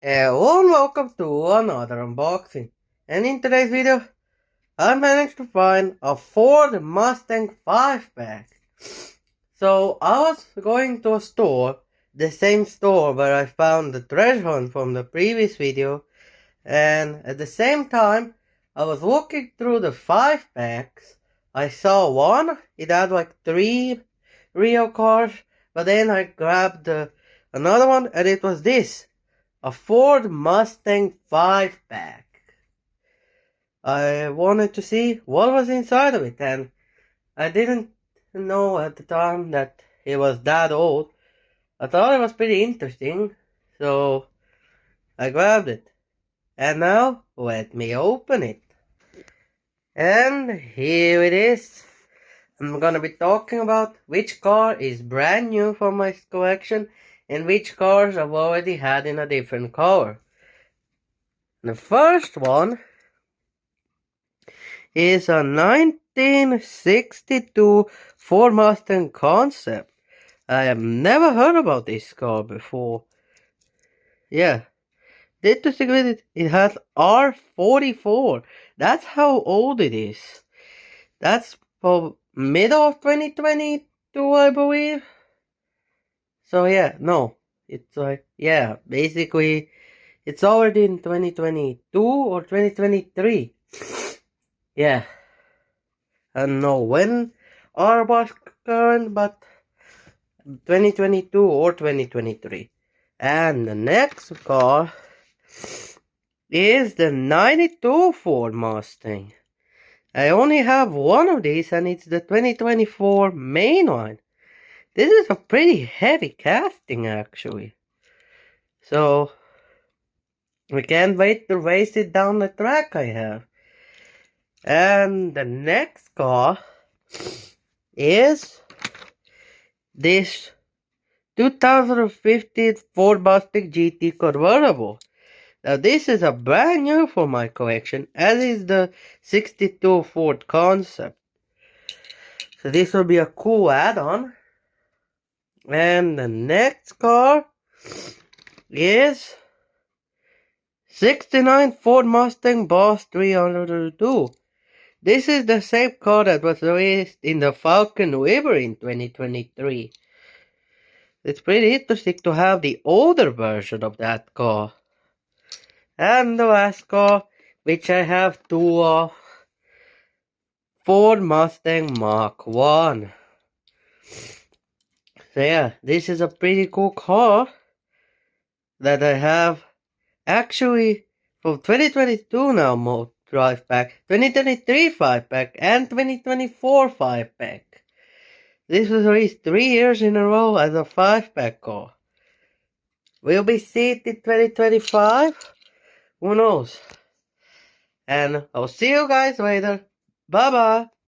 Hello and welcome to another unboxing. And in today's video, I managed to find a Ford Mustang 5-pack. So I was going to a store, the same store where I found the treasure hunt from the previous video, and at the same time, I was looking through the 5-packs. I saw one, it had like 3 real cars, but then I grabbed another one and it was this. A Ford Mustang 5-pack. I wanted to see what was inside of it, and I didn't know at the time that it was that old. I thought it was pretty interesting, so I grabbed it. And now, let me open it. And here it is. I'm gonna be talking about which car is brand new for my collection and which cars I've already had in a different color. The first one is a 1962 Ford Mustang Concept. I have never heard about this car before. Yeah, did to stick with it, it has R44. That's how old it is. That's for middle of 2022, I believe. So yeah, no, it's like, yeah, basically, it's already in 2022 or 2023. Yeah. I don't know when R was current, but 2022 or 2023. And the next car is the 92 Ford Mustang. I only have one of these and it's the 2024 mainline. This is a pretty heavy casting actually. So we can't wait to race it down the track I have. And the next car is this 2015 Ford Mustang GT convertible. Now this is a brand new for my collection, as is the 62 Ford Concept. So this will be a cool add-on. And the next car is 69 Ford Mustang Boss 302. This is the same car that was released in the Falcon River in 2023. It's pretty interesting to have the older version of that car. And the last car, which I have two of, Ford Mustang Mach 1. So yeah, this is a pretty cool car that I have actually from 2022 now more 5-pack, 2023 5-pack, and 2024 5-pack. This was released 3 years in a row as a 5-pack car. Will we see it in 2025? Who knows? And I'll see you guys later. Bye bye.